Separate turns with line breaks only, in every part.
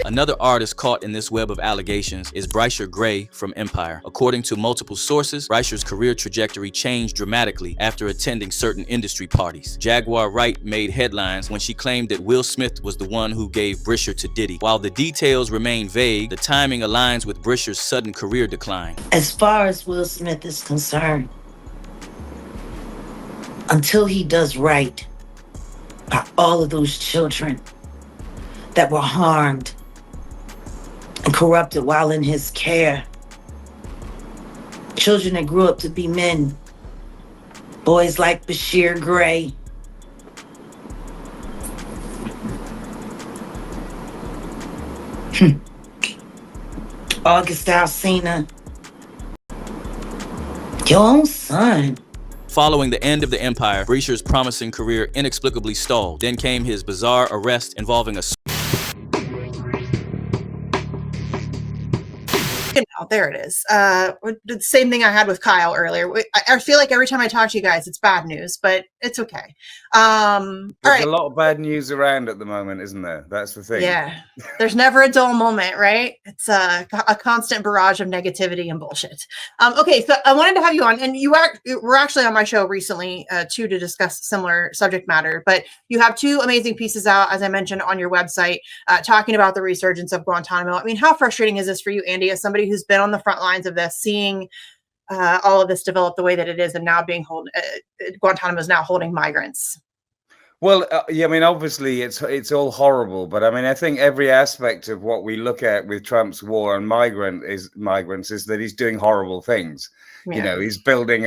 Another artist caught in this web of allegations is Breakup Gray from Empire. According to multiple sources, Breakup's career trajectory changed dramatically after attending certain industry parties. Jaguar Wright made headlines when she claimed that Will Smith was the one who gave Breakup to Diddy. While the details remain vague, the timing aligns with Brecup's sudden career decline.
As far as Will Smith is concerned, until he does right by all of those children that were harmed and corrupted while in his care, children that grew up to be men, boys like Bashir Gray, August Alsina, your own son.
Following the end of the Empire, Brecup's promising career inexplicably stalled. Then came his bizarre arrest involving a...
There it is. The same thing I had with Kyle earlier. I feel like every time I talk to you guys, it's bad news, but it's okay.
There's a lot of bad news around at the moment, isn't there? That's the thing.
Yeah. There's never a dull moment, right? It's a constant barrage of negativity and bullshit. Okay, so I wanted to have you on, and you were actually on my show recently too, to discuss similar subject matter, but you have two amazing pieces out, as I mentioned, on your website, talking about the resurgence of Guantanamo. I mean, how frustrating is this for you, Andy, as somebody who's been on the front lines of this, seeing all of this develop the way that it is, and now being Guantanamo is now holding migrants?
Well, yeah, I mean, obviously it's all horrible, but I mean, I think every aspect of what we look at with Trump's war on migrants is that he's doing horrible things. Yeah. You know, he's building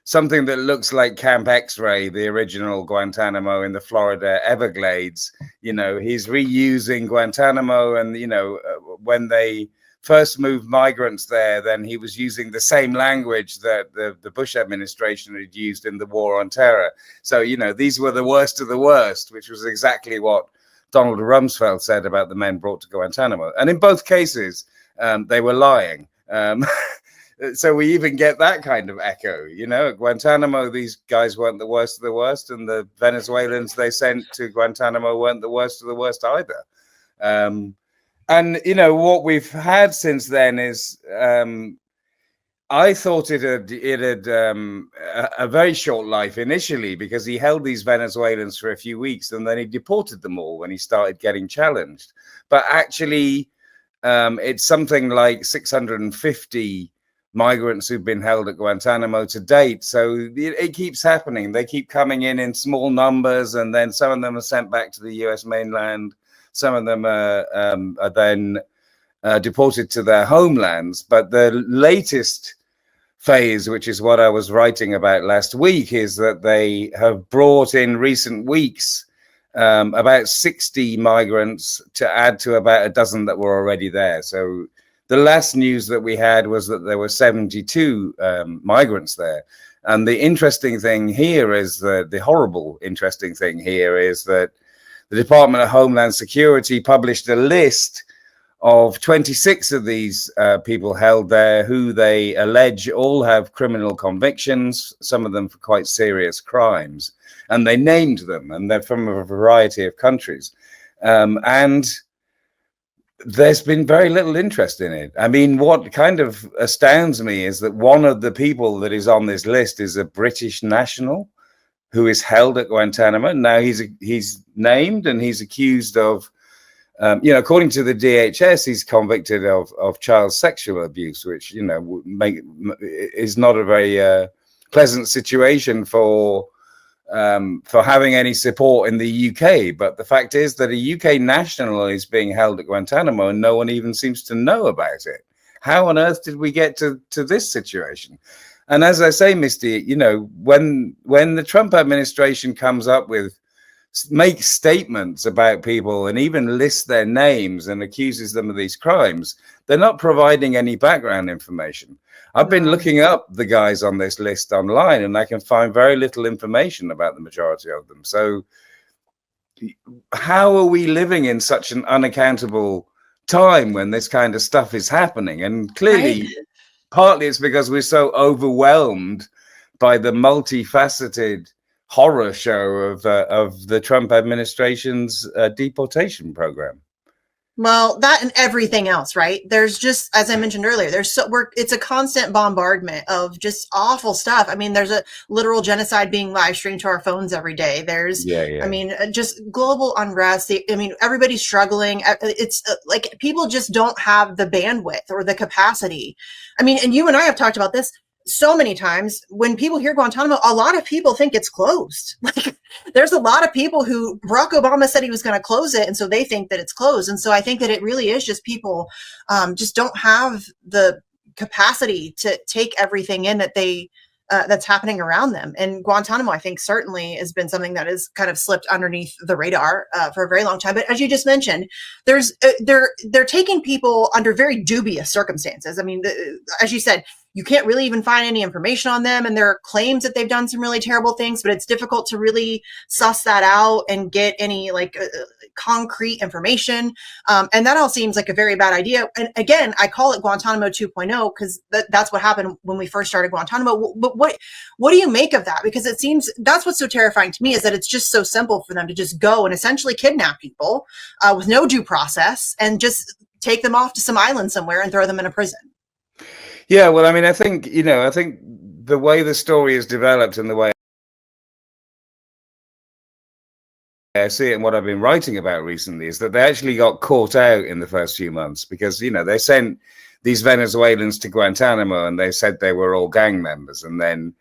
something that looks like Camp X-Ray, the original Guantanamo in the Florida Everglades. You know, he's reusing Guantanamo, and you know, when they first moved migrants there, then he was using the same language that the Bush administration had used in the war on terror. So, you know, these were the worst of the worst, which was exactly what Donald Rumsfeld said about the men brought to Guantanamo. And in both cases, they were lying. So we even get that kind of echo. You know, at Guantanamo, these guys weren't the worst of the worst, and the Venezuelans they sent to Guantanamo weren't the worst of the worst either. And, you know, what we've had since then is, I thought it had a very short life initially, because he held these Venezuelans for a few weeks and then he deported them all when he started getting challenged. But actually, it's something like 650 migrants who've been held at Guantanamo to date. So it keeps happening. They keep coming in small numbers, and then some of them are sent back to the US mainland. Some of them are then deported to their homelands. But the latest phase, which is what I was writing about last week, is that they have brought in recent weeks about 60 migrants to add to about a dozen that were already there. So the last news that we had was that there were 72 migrants there. And the interesting thing here is that the horrible interesting thing here is that the Department of Homeland Security published a list of 26 of these people held there who they allege all have criminal convictions, some of them for quite serious crimes. And they named them, and they're from a variety of countries. And there's been very little interest in it. I mean, what kind of astounds me is that one of the people that is on this list is a British national who is held at Guantanamo. Now he's named and he's accused of, you know, according to the DHS, he's convicted of child sexual abuse, which, you know, is not a very pleasant situation for having any support in the UK. But the fact is that a UK national is being held at Guantanamo and no one even seems to know about it. How on earth did we get to this situation? And as I say, Misty, you know, when the Trump administration comes up with, makes statements about people and even lists their names and accuses them of these crimes, they're not providing any background information. I've been looking up the guys on this list online, and I can find very little information about the majority of them. So how are we living in such an unaccountable time when this kind of stuff is happening? And clearly, right, partly it's because we're so overwhelmed by the multifaceted horror show of the Trump administration's deportation program.
Well, that and everything else, right? There's just, as I mentioned earlier, it's a constant bombardment of just awful stuff. I mean, there's a literal genocide being live streamed to our phones every day. There's, I mean, just global unrest. I mean, everybody's struggling. It's like people just don't have the bandwidth or the capacity. I mean, and you and I have talked about this so many times. When people hear Guantanamo, a lot of people think it's closed. Like, there's a lot of people who Barack Obama said he was going to close it, and so they think that it's closed. And so I think that it really is just people just don't have the capacity to take everything in that they that's happening around them. And Guantanamo, I think, certainly has been something that has kind of slipped underneath the radar for a very long time. But as you just mentioned, they're taking people under very dubious circumstances. I mean, as you said, you can't really even find any information on them. And there are claims that they've done some really terrible things, but it's difficult to really suss that out and get any concrete information. And that all seems like a very bad idea. And again, I call it Guantanamo 2.0 because that's what happened when we first started Guantanamo. But what do you make of that? Because it seems that's what's so terrifying to me, is that it's just so simple for them to just go and essentially kidnap people with no due process and just take them off to some island somewhere and throw them in a prison.
Yeah, well, I mean, I think the way the story is developed and the way I see it and what I've been writing about recently is that they actually got caught out in the first few months because, they sent these Venezuelans to Guantanamo and they said they were all gang members. And then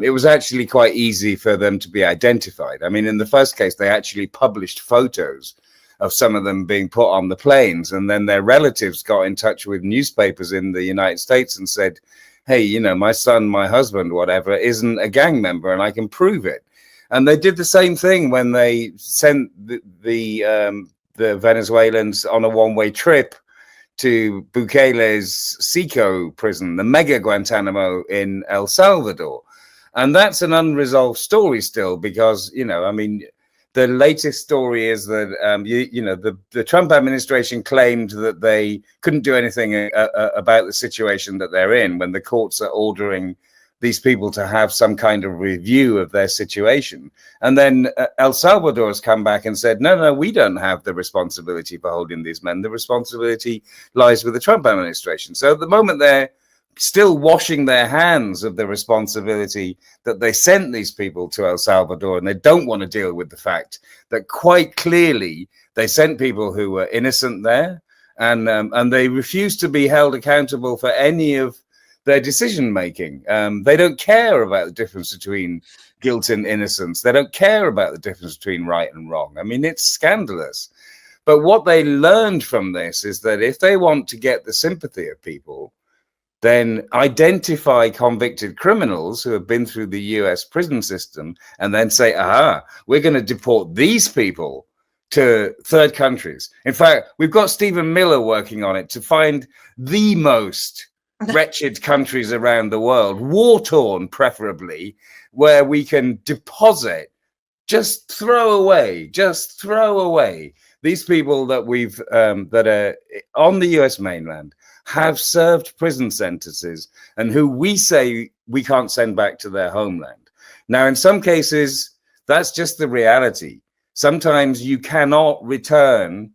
it was actually quite easy for them to be identified. I mean, in the first case, they actually published photos of some of them being put on the planes. And then their relatives got in touch with newspapers in the United States and said, hey, my son, my husband, whatever, isn't a gang member and I can prove it. And they did the same thing when they sent the Venezuelans on a one-way trip to Bukele's Seco prison, the mega Guantanamo in El Salvador. And that's an unresolved story still because, the latest story is that, the Trump administration claimed that they couldn't do anything about the situation that they're in when the courts are ordering these people to have some kind of review of their situation. And then El Salvador has come back and said, no, we don't have the responsibility for holding these men. The responsibility lies with the Trump administration. So at the moment, they're still washing their hands of the responsibility that they sent these people to El Salvador, and they don't want to deal with the fact that quite clearly they sent people who were innocent there, and they refuse to be held accountable for any of their decision making. They don't care about the difference between guilt and innocence. They don't care about the difference between right and wrong. I mean, it's scandalous. But what they learned from this is that if they want to get the sympathy of people, then identify convicted criminals who have been through the US prison system and then say, we're going to deport these people to third countries. In fact, we've got Stephen Miller working on it to find the most wretched countries around the world, war-torn preferably, where we can deposit, just throw away these people that we've that are on the US mainland, have served prison sentences, and who we say we can't send back to their homeland. Now, in some cases, that's just the reality. Sometimes you cannot return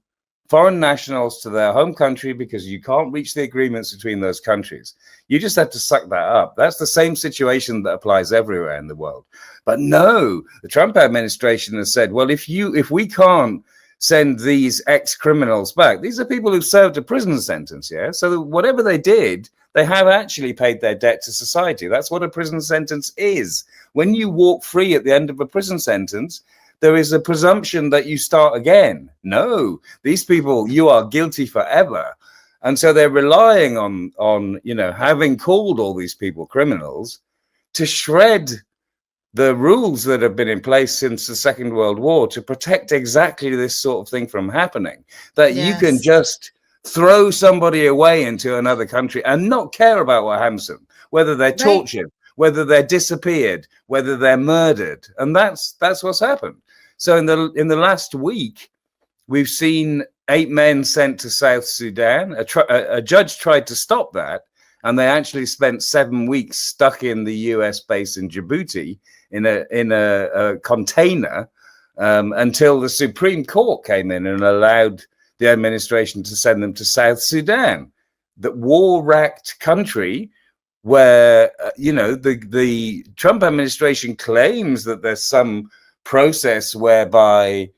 foreign nationals to their home country because you can't reach the agreements between those countries. You just have to suck that up. That's the same situation that applies everywhere in the world. But no, the Trump administration has said, well, if we can't send these ex-criminals back, these are people who've served a prison sentence, yeah? So whatever they did, they have actually paid their debt to society. That's what a prison sentence is. When you walk free at the end of a prison sentence, there is a presumption that you start again. No, these people, you are guilty forever. And so they're relying on having called all these people criminals to shred the rules that have been in place since the Second World War to protect exactly this sort of thing from happening. That you can just throw somebody away into another country and not care about what happens to them, whether they're tortured, whether they're disappeared, whether they're murdered. And that's what's happened. So in the last week, we've seen 8 men sent to South Sudan. A judge tried to stop that, and they actually spent 7 weeks stuck in the US base in Djibouti in a container until the Supreme Court came in and allowed the administration to send them to South Sudan, that war-wracked country where, the Trump administration claims that there's some process whereby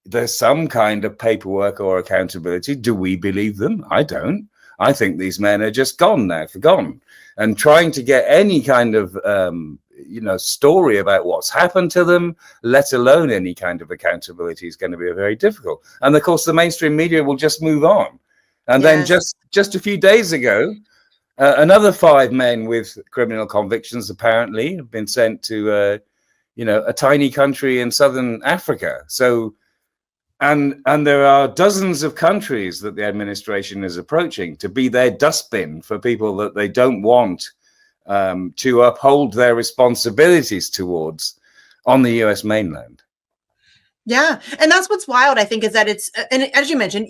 there's some kind of paperwork or accountability. Do we believe them? I don't. I think these men are just gone now, forgotten. And trying to get any kind of, story about what's happened to them, let alone any kind of accountability, is going to be very difficult. And of course, the mainstream media will just move on. And then just a few days ago, another 5 men with criminal convictions apparently have been sent to, a tiny country in southern Africa. So, and there are dozens of countries that the administration is approaching to be their dustbin for people that they don't want to uphold their responsibilities towards on the US mainland.
Yeah. And that's what's wild, I think, is that and as you mentioned,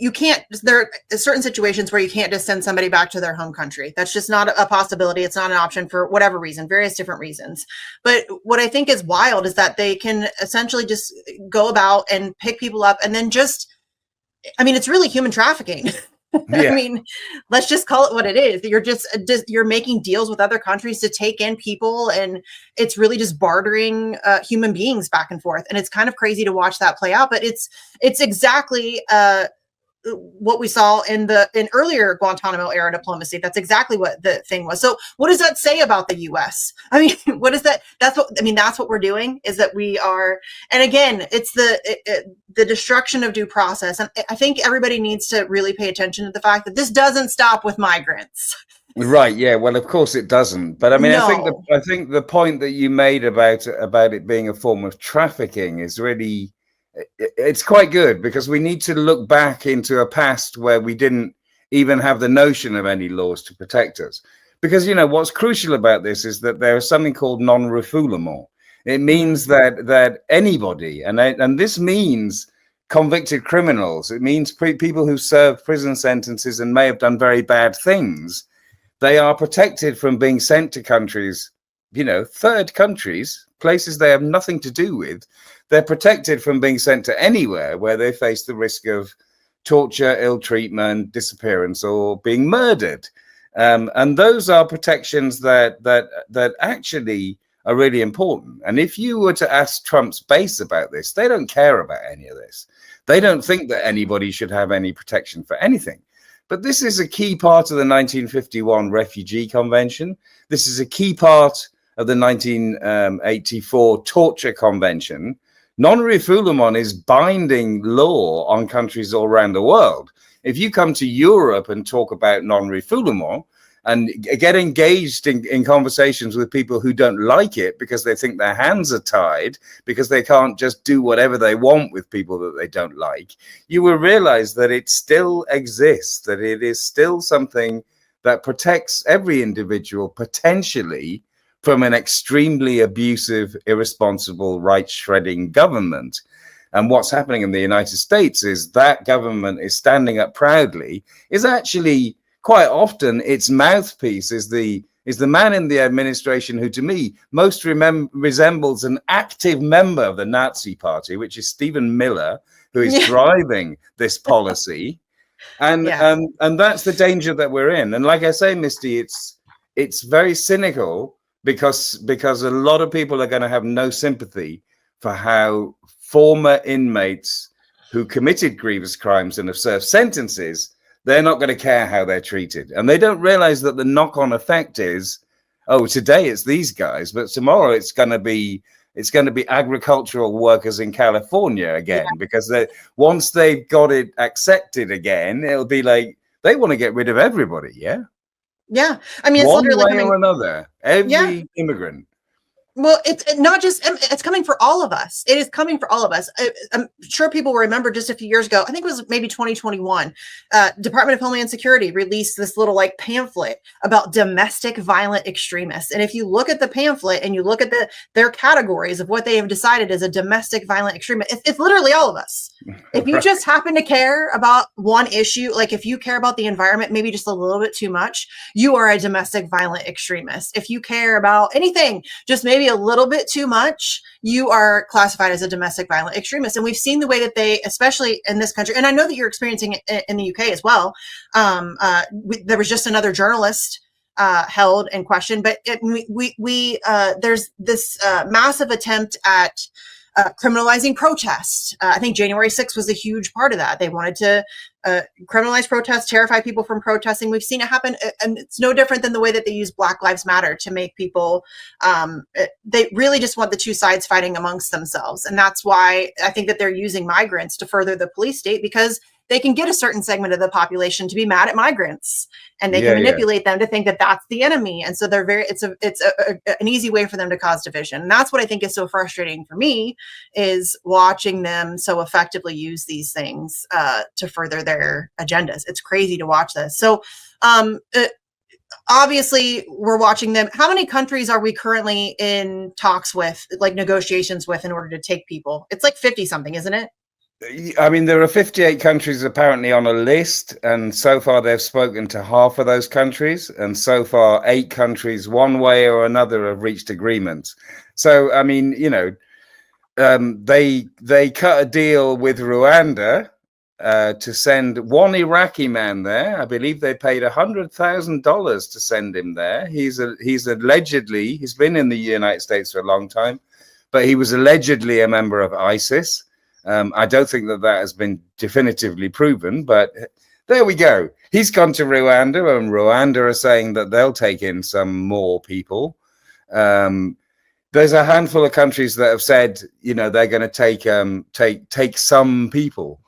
there are certain situations where you can't just send somebody back to their home country. That's just not a possibility. It's not an option for whatever reason, various different reasons. But what I think is wild is that they can essentially just go about and pick people up and then it's really human trafficking.
Yeah.
I mean, let's just call it what it is. You're making deals with other countries to take in people, and it's really just bartering human beings back and forth. And it's kind of crazy to watch that play out, but it's exactly what we saw in earlier Guantanamo era diplomacy. That's exactly what the thing was. So what does that say about the US? I mean, what is that? That's what we're doing, is that we are, and again, it's the destruction of due process. And I think everybody needs to really pay attention to the fact that this doesn't stop with migrants.
Right. Yeah. Well, of course it doesn't. But I mean,
No.
I think the point that you made about it being a form of trafficking is really, it's quite good, because we need to look back into a past where we didn't even have the notion of any laws to protect us. Because, what's crucial about this is that there is something called non-refoulement. It means that anybody, and this means convicted criminals, it means people who serve prison sentences and may have done very bad things, they are protected from being sent to countries, third countries, places they have nothing to do with. They're protected from being sent to anywhere where they face the risk of torture, ill treatment, disappearance, or being murdered. And those are protections that actually are really important. And if you were to ask Trump's base about this, they don't care about any of this. They don't think that anybody should have any protection for anything. But this is a key part of the 1951 Refugee Convention. This is a key part of the 1984 Torture Convention. Non-refoulement is binding law on countries all around the world. If you come to Europe and talk about non-refoulement and get engaged in conversations with people who don't like it because they think their hands are tied, because they can't just do whatever they want with people that they don't like, you will realize that it still exists, that it is still something that protects every individual potentially from an extremely abusive, irresponsible, right-shredding government. And what's happening in the United States is that government is standing up proudly, is actually quite often its mouthpiece is the man in the administration who, to me, most resembles an active member of the Nazi Party, which is Stephen Miller, who is driving this policy. And that's the danger that we're in. And like I say, Misty, it's very cynical, because a lot of people are going to have no sympathy for how former inmates who committed grievous crimes and have served sentences, they're not going to care how they're treated. And they don't realize that the knock-on effect is, today it's these guys, but tomorrow it's going to be agricultural workers in California again, because once they've got it accepted again, it'll be like they want to get rid of everybody.
Yeah. I mean, it's
one
literally
way or another, every immigrant.
Well, it's not just, it's coming for all of us. It is coming for all of us. I'm sure people will remember just a few years ago, I think it was maybe 2021, Department of Homeland Security released this little pamphlet about domestic violent extremists. And if you look at the pamphlet and you look at their categories of what they have decided as a domestic violent extremist, it's literally all of us. If you just happen to care about one issue, like if you care about the environment, maybe just a little bit too much, you are a domestic violent extremist. If you care about anything, just maybe be a little bit too much, you are classified as a domestic violent extremist. And we've seen the way that they, especially in this country, and I know that you're experiencing it in the UK as well. There was just another journalist held and questioned, but there's this massive attempt at criminalizing protest. I think January 6th was a huge part of that. They wanted to criminalize protests, terrify people from protesting. We've seen it happen, and it's no different than the way that they use Black Lives Matter to make people, they really just want the two sides fighting amongst themselves. And that's why I think that they're using migrants to further the police state, because they can get a certain segment of the population to be mad at migrants, and they can manipulate them to think that that's the enemy. And so they're it's an easy way for them to cause division. And that's what I think is so frustrating for me, is watching them so effectively use these things to further their agendas. It's crazy to watch this. So obviously we're watching them. How many countries are we currently in talks with, like negotiations with, in order to take people? It's like 50 something, isn't it?
I mean, there are 58 countries apparently on a list, and so far they've spoken to half of those countries, and so far 8 countries, one way or another, have reached agreements. So, I mean, you know, they cut a deal with Rwanda to send one Iraqi man there. I believe they paid $100,000 to send him there. He's allegedly, he's been in the United States for a long time, but he was allegedly a member of ISIS. I don't think that has been definitively proven, but there we go. He's gone to Rwanda, and Rwanda are saying that they'll take in some more people. There's a handful of countries that have said, you know, they're going to take some people,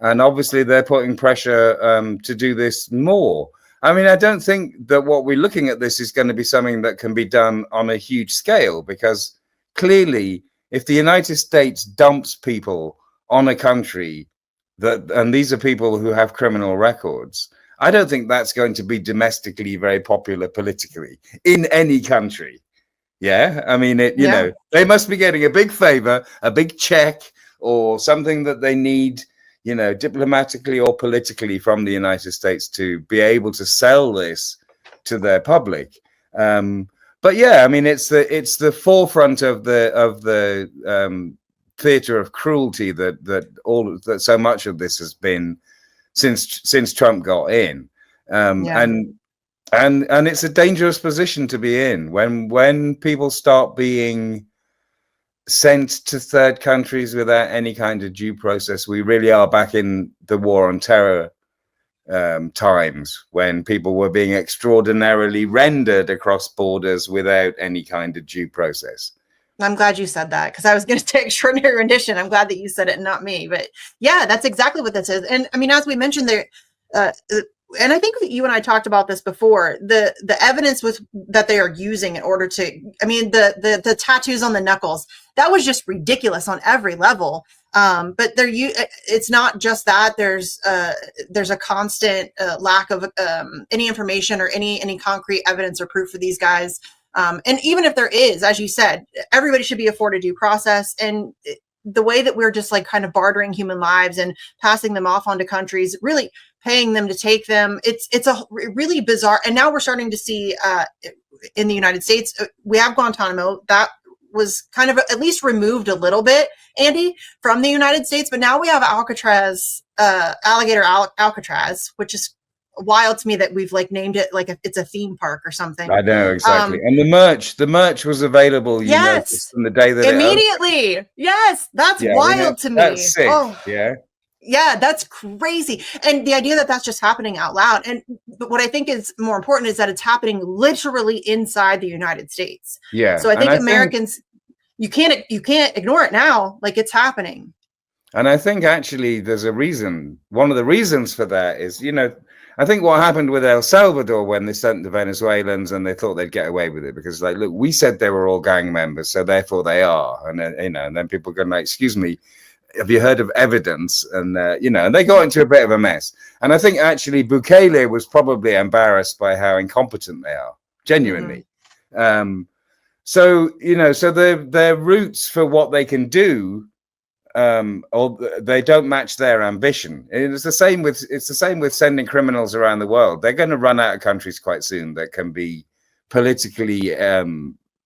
and obviously they're putting pressure to do this more. I mean, I don't think that what we're looking at this is going to be something that can be done on a huge scale, because clearly, if the United States dumps people on a country and these are people who have criminal records, I don't think that's going to be domestically very popular politically in any country. Yeah, I mean, you know, they must be getting a big favor, a big check, or something that they need, you know, diplomatically or politically from the United States to be able to sell this to their public. But yeah, I mean, it's the forefront of the theater of cruelty that so much of this has been since Trump got in, and it's a dangerous position to be in when people start being sent to third countries without any kind of due process. We really are back in the war on terror times, when people were being extraordinarily rendered across borders without any kind of due process.
I'm glad you said that, because I was going to say extraordinary rendition. I'm glad that you said it and not me. But yeah, that's exactly what this is. And I mean, as we mentioned there, and I think you and I talked about this before, the evidence that they are using in order to, I mean, the tattoos on the knuckles, that was just ridiculous on every level. But it's not just that. There's a constant lack of any information or any concrete evidence or proof for these guys. And even if there is, as you said, everybody should be afforded due process. And the way that we're just like kind of bartering human lives and passing them off onto countries, really paying them to take them, it's a really bizarre. And now we're starting to see in the United States, we have Guantanamo. That was kind of at least removed a little bit, Andy, from the United States. But now we have Alcatraz, Alligator Alcatraz, which is wild to me that we've like named it like it's a theme park or something.
I know, exactly. And the merch was available, you noticed, from the day that
immediately. Yes, that's wild to me.
That's sick.
Oh.
Yeah,
that's crazy. And the idea that that's just happening out loud. But what I think is more important is that it's happening literally inside the United States.
Yeah.
So I think Americans, you can't ignore it now. Like, it's happening.
And I think actually there's a reason. One of the reasons for that is, you know, I think what happened with El Salvador when they sent the Venezuelans and they thought they'd get away with it because, like, look, we said they were all gang members, so therefore they are. And then, you know, and then people go like, excuse me, have you heard of evidence? And, you know, and they got into a bit of a mess. And I think actually Bukele was probably embarrassed by how incompetent they are, genuinely. Mm-hmm. So, you know, so their roots for what they can do, or they don't match their ambition. It's the same with sending criminals around the world. They're going to run out of countries quite soon that can be politically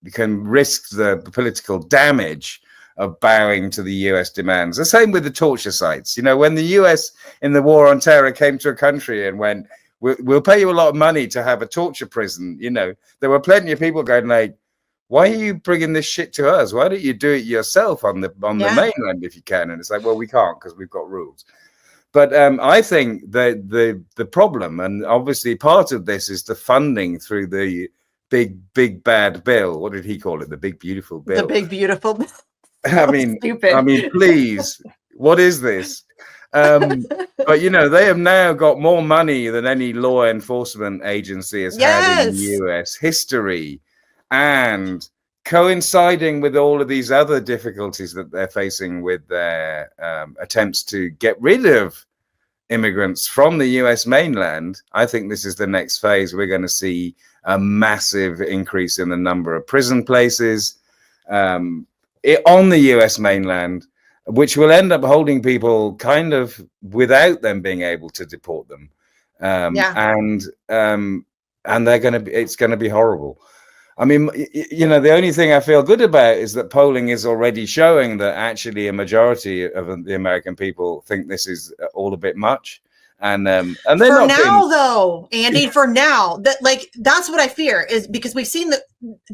risk the political damage of bowing to the US demands. The same with the torture sites. You know, when the US in the war on terror came to a country and went, we'll pay you a lot of money to have a torture prison, you know, there were plenty of people going like, why are you bringing this shit to us? Why don't you do it yourself on the mainland if you can? And it's like, well, we can't because we've got rules. But I think that the problem, and obviously part of this, is the funding through the big bad bill. What did he call it? The big beautiful bill.
The big beautiful bill.
I mean, please, what is this? But you know, they have now got more money than any law enforcement agency has had in US history, and coinciding with all of these other difficulties that they're facing with their attempts to get rid of immigrants from the US mainland, I think this is the next phase. We're going to see a massive increase in the number of prison places on the US mainland, which will end up holding people kind of without them being able to deport them. And they're going to be, it's going to be horrible. I mean, you know, the only thing I feel good about is that polling is already showing that actually a majority of the American people think this is all a bit much. And they're
for
not
now, though, Andy, for now, that's what I fear, is because we've seen that.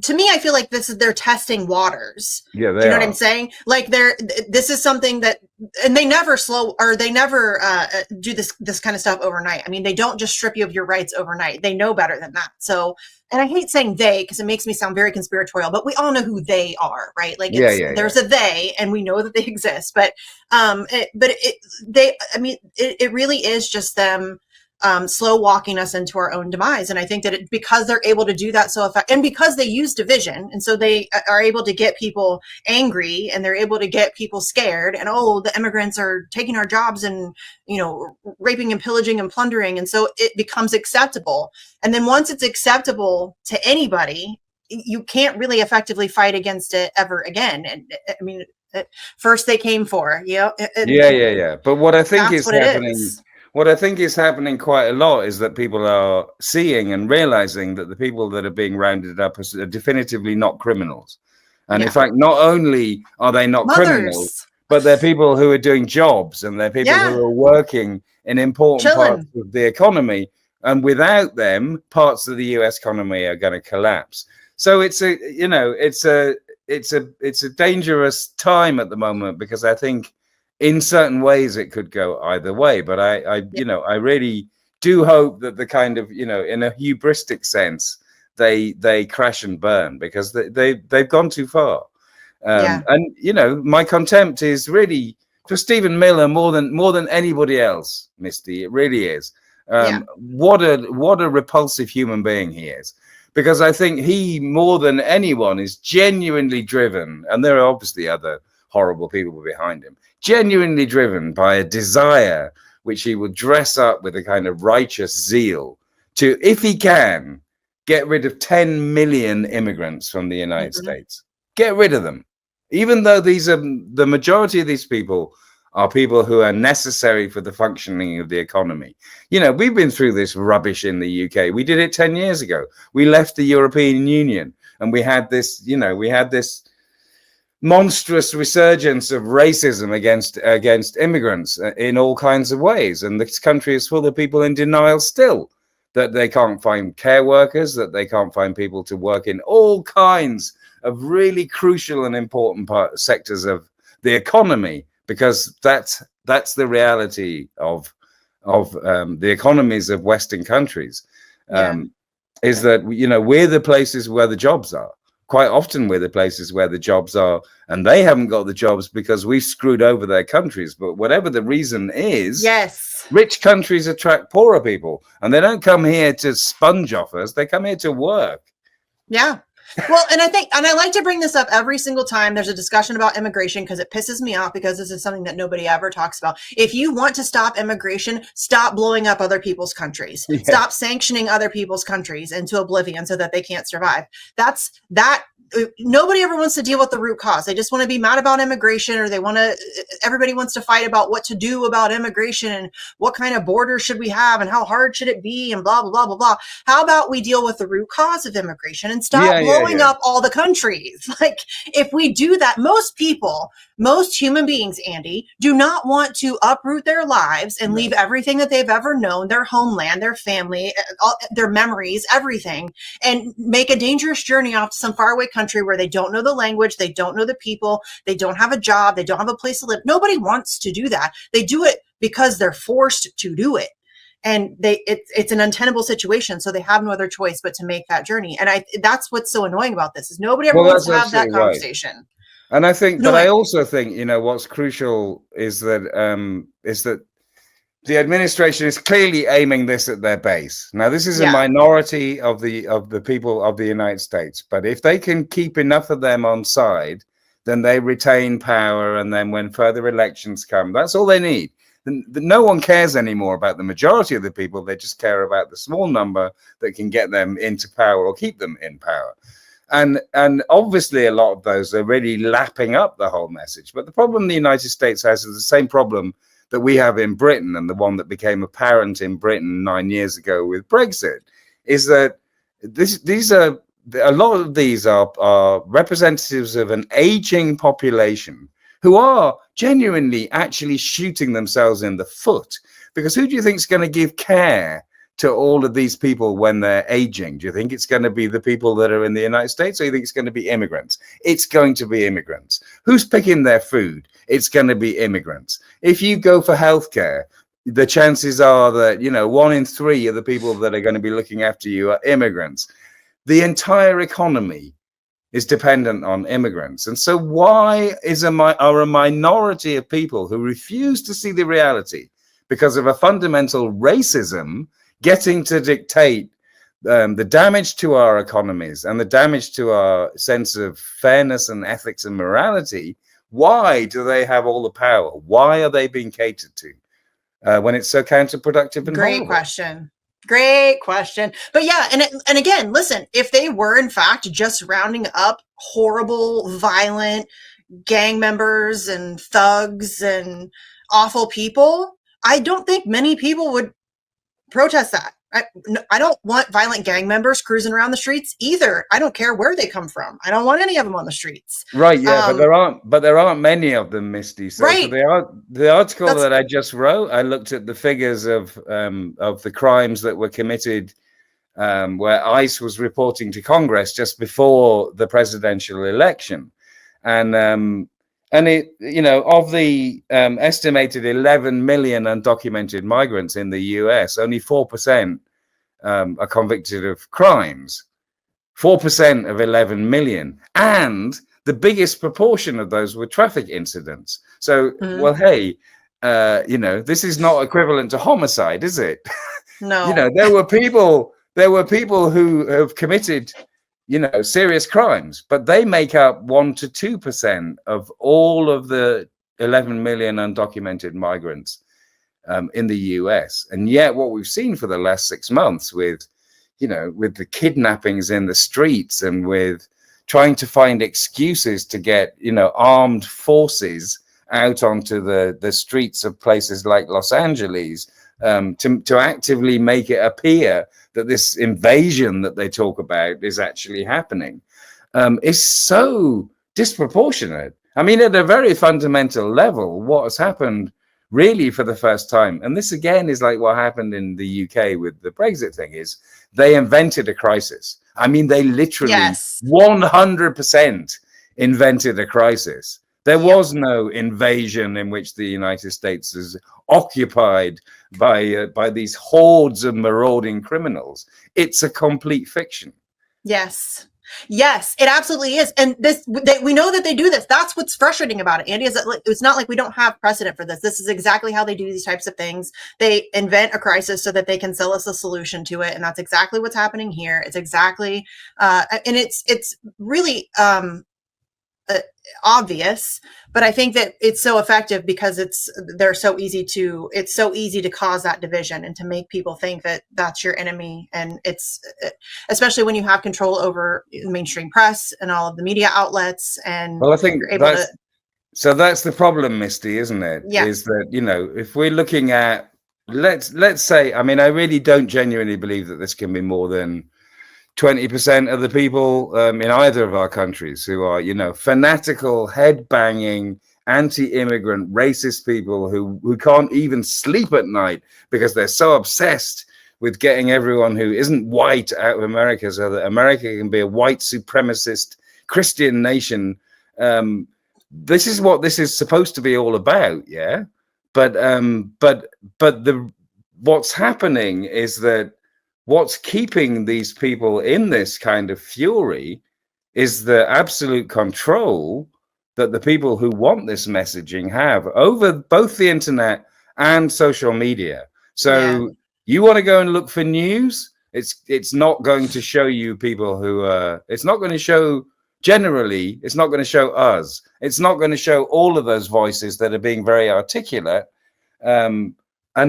To me, I feel like they're testing waters.
Yeah,
do you know what I'm saying? Like this is something that, and they never do this kind of stuff overnight. I mean, they don't just strip you of your rights overnight. They know better than that. So, and I hate saying they because it makes me sound very conspiratorial, but we all know who they are, right? Like, there's a they, and we know that they exist. But it really is just them slow walking us into our own demise. And I think that because they're able to do that so effectively, and because they use division, and so they are able to get people angry, and they're able to get people scared, and the immigrants are taking our jobs and, you know, raping and pillaging and plundering, and so it becomes acceptable. And then once it's acceptable to anybody, you can't really effectively fight against it ever again. And I mean, first they came for,
but what I think is happening, what I think is happening quite a lot is that people are seeing and realizing that the people that are being rounded up are definitively not criminals. And in fact, not only are they not criminals, but they're people who are doing jobs, and they're people who are working in important parts of the economy. And without them, parts of the US economy are going to collapse. So it's a dangerous time at the moment, because I think in certain ways it could go either way. But I really do hope that the kind of, in a hubristic sense, they crash and burn, because they've gone too far. And my contempt is really for Stephen Miller more than anybody else, Misty. It really is. What a repulsive human being he is. Because I think he, more than anyone, is genuinely driven, and there are obviously other horrible people behind him, genuinely driven by a desire which he will dress up with a kind of righteous zeal to, if he can, get rid of 10 million immigrants from the United States. Get rid of them. Even though the majority of these people are people who are necessary for the functioning of the economy. We've been through this rubbish in the UK. We did it 10 years ago. We left the European Union, and we had this monstrous resurgence of racism against immigrants in all kinds of ways. And this country is full of people in denial still, that they can't find care workers, that they can't find people to work in all kinds of really crucial and important sectors of the economy. Because that's the reality of the economies of Western countries, is that we're the places where the jobs are. Quite often we're the places where the jobs are, and they haven't got the jobs because we've screwed over their countries. But whatever the reason is, rich countries attract poorer people, and they don't come here to sponge off us. They come here to work.
Yeah. Well, and I like to bring this up every single time there's a discussion about immigration, because it pisses me off, because this is something that nobody ever talks about. If you want to stop immigration, stop blowing up other people's countries. Stop sanctioning other people's countries into oblivion so that they can't survive. That nobody ever wants to deal with the root cause. They just want to be mad about immigration, or everybody wants to fight about what to do about immigration and what kind of border should we have and how hard should it be and blah, blah, blah, blah, blah. How about we deal with the root cause of immigration and stop blowing up all the countries? Like, if we do that, most human beings, Andy, do not want to uproot their lives and leave everything that they've ever known, their homeland, their family, their memories, everything, and make a dangerous journey off to some faraway country where they don't know the language, they don't know the people, they don't have a job, they don't have a place to live. Nobody wants to do that. They do it because they're forced to do it. And it's an untenable situation, so they have no other choice but to make that journey. And that's what's so annoying about this, is nobody ever wants to have that conversation.
Right. And I think, but I also think, what's crucial is that the administration is clearly aiming this at their base. Now, this is a minority of the people of the United States, but if they can keep enough of them on side, then they retain power. And then when further elections come, that's all they need. No one cares anymore about the majority of the people. They just care about the small number that can get them into power or keep them in power. And obviously a lot of those are really lapping up the whole message. But the problem the United States has is the same problem that we have in Britain, and the one that became apparent in Britain 9 years ago with Brexit, is that a lot of these are representatives of an aging population who are genuinely actually shooting themselves in the foot. Because who do you think is going to give care to all of these people when they're aging? Do you think it's going to be the people that are in the United States, or do you think it's going to be immigrants? It's going to be immigrants. Who's picking their food? It's going to be immigrants. If you go for healthcare, the chances are that 1 in 3 of the people that are going to be looking after you are immigrants. The entire economy is dependent on immigrants. And so why are a minority of people who refuse to see the reality because of a fundamental racism getting to dictate the damage to our economies and the damage to our sense of fairness and ethics and morality? Why do they have all the power? Why are they being catered to when it's so counterproductive and horrible?
Great question. But yeah, and again, listen, if they were in fact just rounding up horrible, violent gang members and thugs and awful people, I don't think many people would protest that. I don't want violent gang members cruising around the streets either. I don't care where they come from. I don't want any of them on the streets.
Right. Yeah. But there aren't many of them, Misty. So,
right.
So the article that I just wrote, I looked at the figures of the crimes that were committed where ICE was reporting to Congress just before the presidential election. And it, of the estimated 11 million undocumented migrants in the US, only 4% are convicted of crimes. 4% of 11 million. And the biggest proportion of those were traffic incidents. So, well, hey, this is not equivalent to homicide, is it?
No.
There were people who have committed serious crimes, but they make up 1 to 2% of all of the 11 million undocumented migrants in the US. And yet what we've seen for the last 6 months with the kidnappings in the streets and with trying to find excuses to get, armed forces out onto the streets of places like Los Angeles to actively make it appear that this invasion that they talk about is actually happening, is so disproportionate. I mean, at a very fundamental level, what has happened really for the first time, and this again is like what happened in the UK with the Brexit thing, is they invented a crisis. I mean, they literally 100% invented a crisis. There was no invasion in which the United States is occupied by these hordes of marauding criminals. It's a complete fiction.
Yes, it absolutely is. And we know that they do this. That's what's frustrating about it, Andy, is that it's not like we don't have precedent for this. This is exactly how they do these types of things. They invent a crisis so that they can sell us a solution to it. And that's exactly what's happening here. It's exactly, and it's really, obvious, but I think that it's so effective because it's so easy to cause that division and to make people think that that's your enemy. And it's especially when you have control over the mainstream press and all of the media outlets, and
well, I think
you're able to.
So that's the problem, Misty, isn't it?
Yeah.
Is that, you know, if we're looking at, let's say, I mean, I really don't genuinely believe that this can be more than 20% of the people in either of our countries who are, you know, fanatical, head-banging, anti-immigrant, racist people who can't even sleep at night because they're so obsessed with getting everyone who isn't white out of America so that America can be a white supremacist Christian nation. This is what this is supposed to be all about, yeah. But what's happening is that what's keeping these people in this kind of fury is the absolute control that the people who want this messaging have over both the internet and social media. So you want to go and look for news, it's not going to show you people who it's not going to show. Generally, it's not going to show us. It's not going to show all of those voices that are being very articulate. And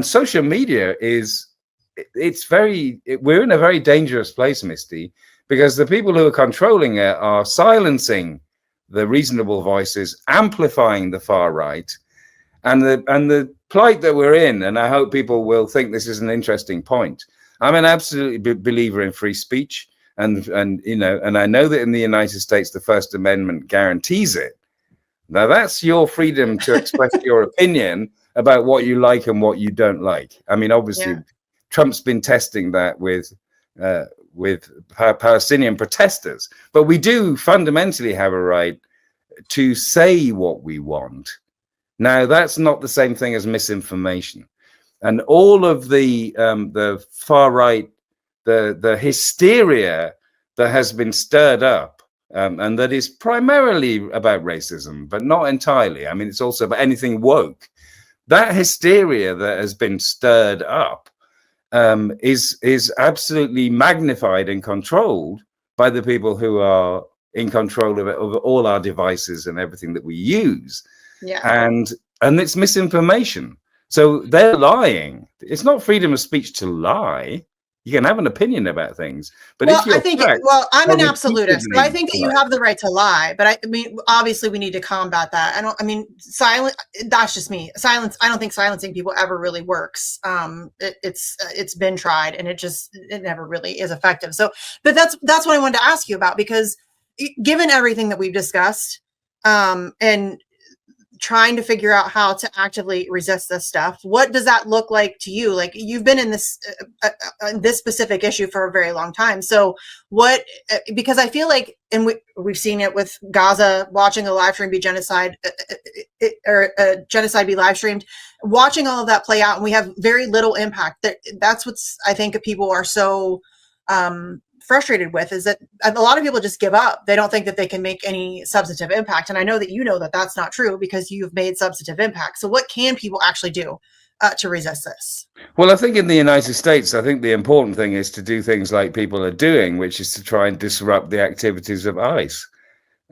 social media we're in a very dangerous place, Misty, because the people who are controlling it are silencing the reasonable voices, amplifying the far right, and the plight that we're in. And I hope people will think this is an interesting point. I'm an absolute believer in free speech. And you know, and I know that in the United States, the First Amendment guarantees it. Now, that's your freedom to express your opinion about what you like and what you don't like. I mean, obviously, Trump's been testing that with Palestinian protesters, but we do fundamentally have a right to say what we want. Now, that's not the same thing as misinformation, and all of the far right. The hysteria that has been stirred up, and that is primarily about racism, but not entirely. I mean, it's also about anything woke. That hysteria that has been stirred up is absolutely magnified and controlled by the people who are in control of it, of all our devices and everything that we use.
Yeah.
And it's misinformation. So they're lying. It's not freedom of speech to lie. You can have an opinion about things, but
well,
if you're
I think, I'm an absolutist. So I think that you have the right to lie, but I mean, obviously we need to combat that. That's just me. Silence. I don't think silencing people ever really works. It's been tried and it never really is effective. So, but that's what I wanted to ask you about, because given everything that we've discussed, and trying to figure out how to actively resist this stuff, what does that look like to you? Like, you've been in this specific issue for a very long time. So because I feel like, and we've seen it with Gaza, watching a live stream be genocide, or genocide be live streamed, watching all of that play out, and we have very little impact. That's what's, I think, people are so frustrated with, is that a lot of people just give up. They don't think that they can make any substantive impact. And I know that you know that that's not true, because you've made substantive impact. So what can people actually do to resist this?
Well, I think in the United States, I think the important thing is to do things like people are doing, which is to try and disrupt the activities of ICE.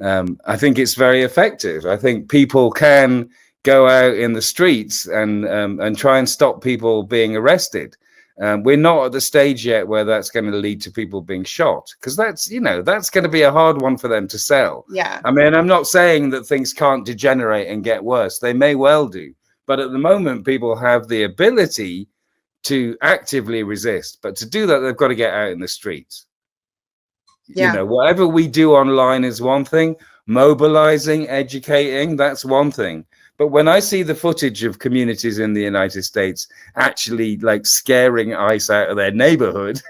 I think it's very effective. I think people can go out in the streets and try and stop people being arrested. We're not at the stage yet where that's going to lead to people being shot, because that's going to be a hard one for them to sell.
Yeah.
I mean, I'm not saying that things can't degenerate and get worse. They may well do. But at the moment, people have the ability to actively resist. But to do that, they've got to get out in the streets.
Yeah.
You know, whatever we do online is one thing. Mobilizing, educating, that's one thing. But when I see the footage of communities in the United States actually like scaring ICE out of their neighborhood,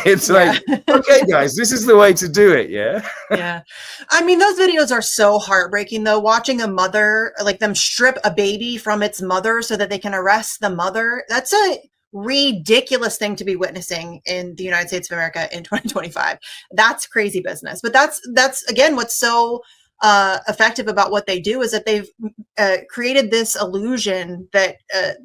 it's like, okay, guys, this is the way to do it. Yeah.
Yeah. I mean, those videos are so heartbreaking, though. Watching a mother, like them strip a baby from its mother so that they can arrest the mother. That's a ridiculous thing to be witnessing in the United States of America in 2025. That's crazy business. But that's again, what's so effective about what they do is that they've created this illusion that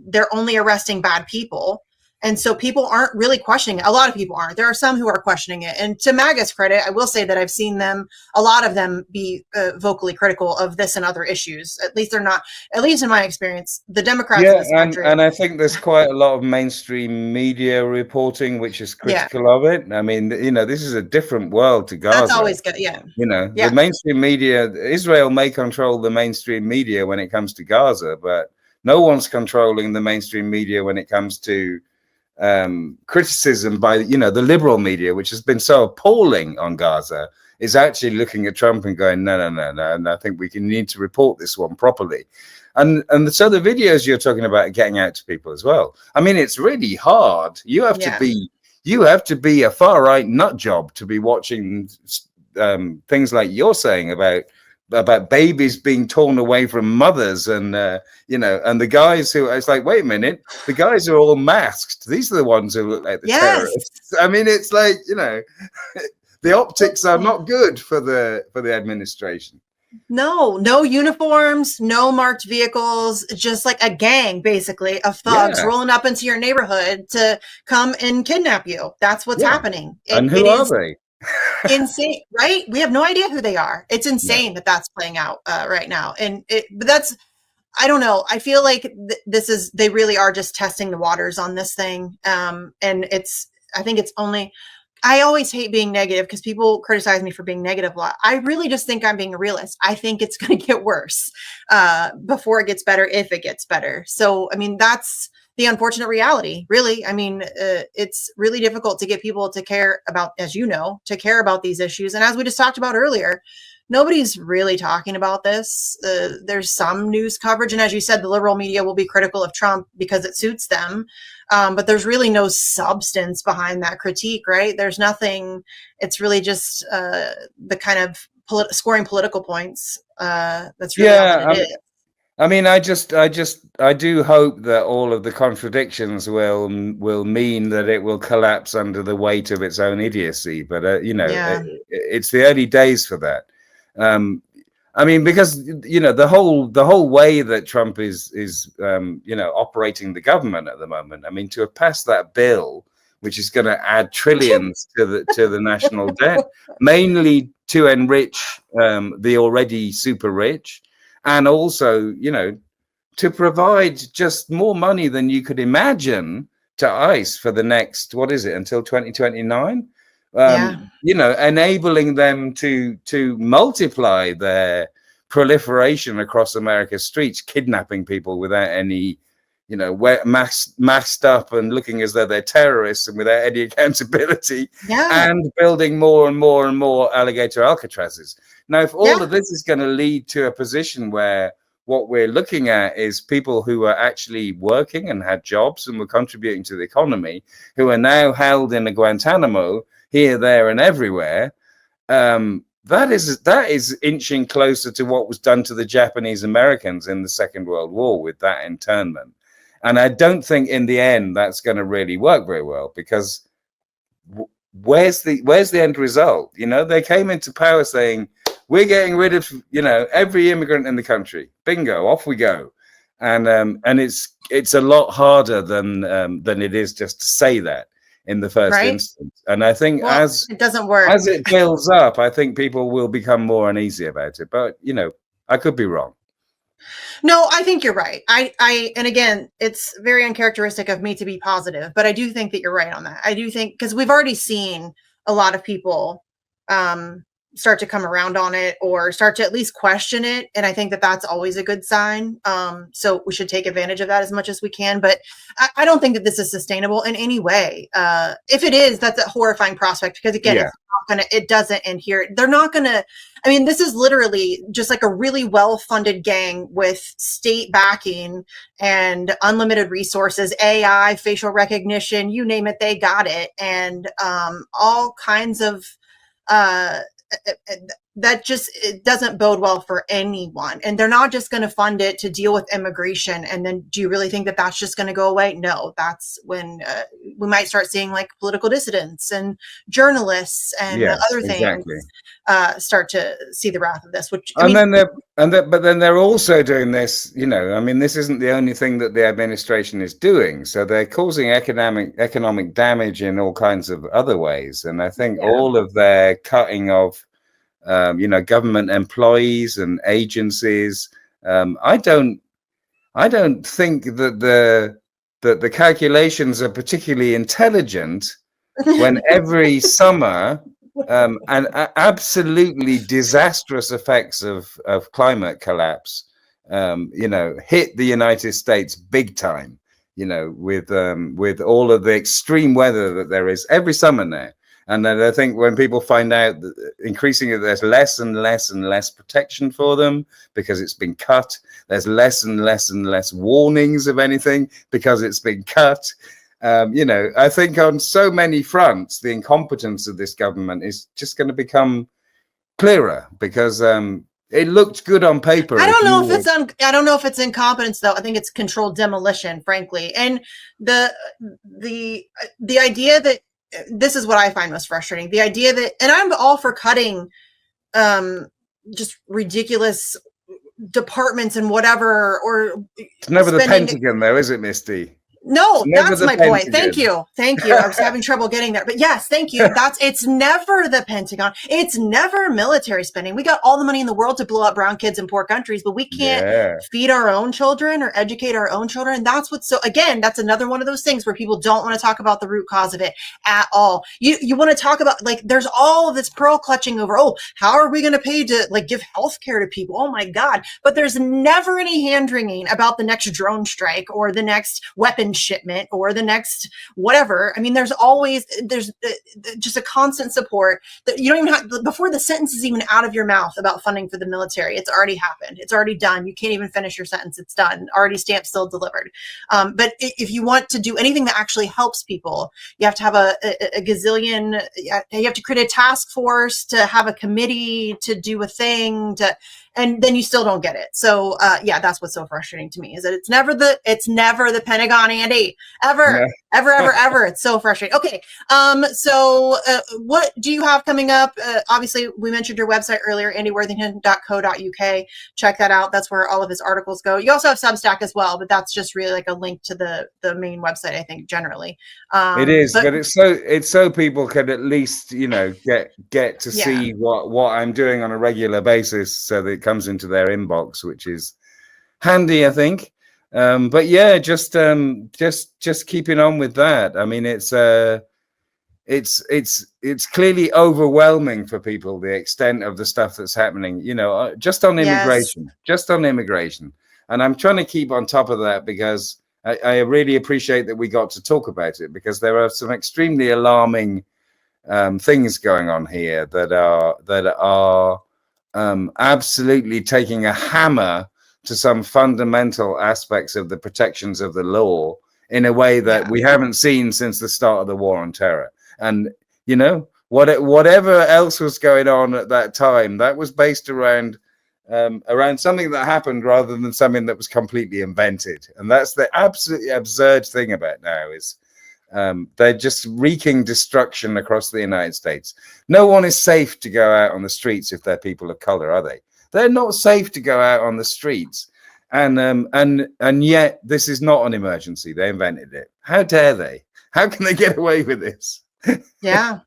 they're only arresting bad people, And so people aren't really questioning it. A lot of people aren't. There are some who are questioning it. And to MAGA's credit, I will say that I've seen them, a lot of them, be vocally critical of this and other issues. At least they're not, at least in my experience, the Democrats.
Yeah, and I think there's quite a lot of mainstream media reporting which is critical of it. I mean, you know, this is a different world to Gaza.
That's always good, yeah.
You know, the mainstream media, Israel may control the mainstream media when it comes to Gaza, but no one's controlling the mainstream media when it comes to criticism by, you know, the liberal media, which has been so appalling on Gaza, is actually looking at Trump and going, no, and I think we need to report this one properly. And so the videos you're talking about are getting out to people as well. I mean, it's really hard. You have to be a far right nut job to be watching things like you're saying about babies being torn away from mothers, and you know, and the guys who, it's like, wait a minute, the guys are all masked. These are the ones who look like the terrorists. I mean, it's like, you know, the optics are not good for the administration.
No uniforms, no marked vehicles, just like a gang, basically, of thugs rolling up into your neighborhood to come and kidnap you. That's what's happening.
And who are they?
Insane, right? We have no idea who they are. It's insane that that's playing out right now. But that's, I don't know. I feel like they really are just testing the waters on this thing. And I think it's only, I always hate being negative because people criticize me for being negative a lot. I really just think I'm being a realist. I think it's going to get worse before it gets better, if it gets better. So, I mean, that's the unfortunate reality, really. I mean, it's really difficult to get people to care about, as you know, to care about these issues. And as we just talked about earlier, nobody's really talking about this. There's some news coverage. And as you said, the liberal media will be critical of Trump because it suits them. But there's really no substance behind that critique, right? There's nothing. It's really just the kind of scoring political points. That's really all that it is.
I mean, I do hope that all of the contradictions will mean that it will collapse under the weight of its own idiocy. But you know, it's the early days for that. I mean, because, you know, the whole way that Trump is you know, operating the government at the moment. I mean, to have passed that bill, which is going to add trillions to the national debt, mainly to enrich the already super rich, and also, you know, to provide just more money than you could imagine to ICE for the next, what is it, until 2029? You know, enabling them to multiply their proliferation across America's streets, kidnapping people without any, you know, masked up and looking as though they're terrorists and without any accountability, and building more and more and more alligator Alcatrazes. Now, if all of this is going to lead to a position where what we're looking at is people who are actually working and had jobs and were contributing to the economy, who are now held in a Guantanamo here, there, and everywhere, that is inching closer to what was done to the Japanese Americans in the Second World War with that internment. And I don't think in the end that's going to really work very well, because where's the end result? You know, they came into power saying, we're getting rid of, you know, every immigrant in the country. Bingo, off we go. And it's a lot harder than it is just to say that in the first instance. And I think as
it doesn't work,
as it builds up, I think people will become more uneasy about it. But, you know, I could be wrong.
No, I think you're right. And again, it's very uncharacteristic of me to be positive, but I do think that you're right on that. I do think, because we've already seen a lot of people start to come around on it, or start to at least question it. And I think that that's always a good sign. So we should take advantage of that as much as we can. But I don't think that this is sustainable in any way. If it is, that's a horrifying prospect, because again, it doesn't end here. They're not going to, I mean, this is literally just like a really well-funded gang with state backing and unlimited resources, AI, facial recognition, you name it, they got it. And all kinds of it doesn't bode well for anyone. And they're not just going to fund it to deal with immigration. And then do you really think that that's just going to go away? No, that's when we might start seeing like political dissidents and journalists and other things start to see the wrath of this. Which
but then they're also doing this. You know, I mean, this isn't the only thing that the administration is doing. So they're causing economic damage in all kinds of other ways. And I think all of their cutting of government employees and agencies. I don't think that the calculations are particularly intelligent when every summer and absolutely disastrous effects of climate collapse, hit the United States big time. With all of the extreme weather that there is every summer now. And then I think when people find out that increasingly there's less and less and less protection for them because it's been cut, there's less and less and less warnings of anything because it's been cut. I think on so many fronts, the incompetence of this government is just going to become clearer because it looked good on paper.
I don't know if it's incompetence though. I think it's controlled demolition, frankly. And the idea that this is what I find most frustrating. The idea that, and I'm all for cutting just ridiculous departments and whatever, or
it's never the Pentagon though, is it, Misty?
No, that's my point. Thank you. I was having trouble getting there, but yes, thank you. It's never the Pentagon. It's never military spending. We got all the money in the world to blow up brown kids in poor countries, but we can't feed our own children or educate our own children. That's that's another one of those things where people don't want to talk about the root cause of it at all. You want to talk about, like, there's all of this pearl clutching over, how are we going to pay to like give health care to people? Oh my God. But there's never any hand wringing about the next drone strike or the next weapon shipment or the next whatever. I mean, there's just a constant support that you don't even have before the sentence is even out of your mouth about funding for the military. It's already happened. It's already done. You can't even finish your sentence. It's done. Already stamped, still delivered. But if you want to do anything that actually helps people, you have to have a gazillion. You have to create a task force, to have a committee, to do a thing, and then you still don't get it. So that's what's so frustrating to me, is that it's never the Pentagon, Andy, ever. It's so frustrating. Okay. So what do you have coming up? Obviously we mentioned your website earlier, andyworthington.co.uk. Check that out. That's where all of his articles go. You also have Substack as well, but that's just really like a link to the main website, I think, generally.
It is, but it's so people can at least, get to see what I'm doing on a regular basis, so that it comes into their inbox, which is handy, I think. But yeah, just keeping on with that. I mean, it's clearly overwhelming for people, the extent of the stuff that's happening, just on immigration. And I'm trying to keep on top of that because I really appreciate that we got to talk about it, because there are some extremely alarming things going on here that are absolutely taking a hammer to some fundamental aspects of the protections of the law in a way that we haven't seen since the start of the war on terror. And, whatever else was going on at that time, that was based around something that happened rather than something that was completely invented. And that's the absolutely absurd thing about now, is they're just wreaking destruction across the United States. No one is safe to go out on the streets if they're people of color, are they? They're not safe to go out on the streets. And yet this is not an emergency. They invented it. How dare they? How can they get away with this?
Yeah.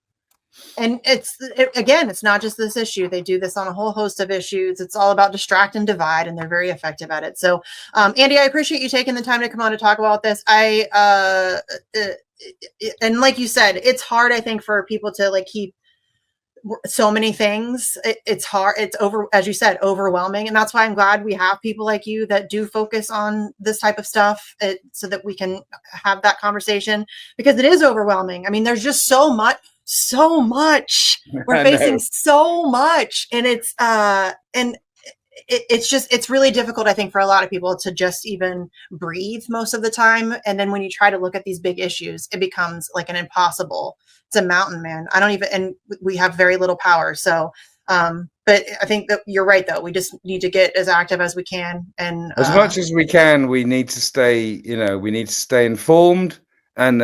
And it's not just this issue. They do this on a whole host of issues. It's all about distract and divide, and they're very effective at it. So, Andy, I appreciate you taking the time to come on to talk about this. And like you said, it's hard, I think, for people to like keep so many things. It's hard. It's as you said, overwhelming. And that's why I'm glad we have people like you that do focus on this type of stuff, so that we can have that conversation, because it is overwhelming. I mean, there's just so much. We're facing so much, and it's really difficult, I think, for a lot of people to just even breathe most of the time. And then when you try to look at these big issues, it becomes like it's a mountain, man. And we have very little power. So, but But I think that you're right, though. We just need to get as active as we can, and
as much as we can. We need to stay, we need to stay informed, and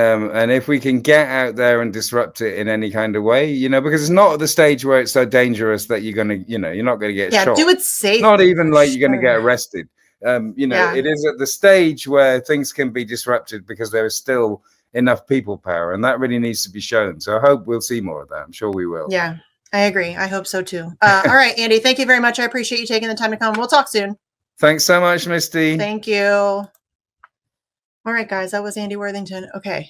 if we can get out there and disrupt it in any kind of way, because it's not at the stage where it's so dangerous that you're gonna, you're not gonna get shot.
Do it safe.
Not even like you're gonna get arrested. It is at the stage where things can be disrupted because there is still enough people power, and that really needs to be shown. So I hope we'll see more of that. I'm sure we will.
Yeah, I agree. I hope so too. All right, Andy, thank you very much. I appreciate you taking the time to come. We'll talk soon.
Thanks so much, Misty.
Thank you. All right, guys, that was Andy Worthington. Okay.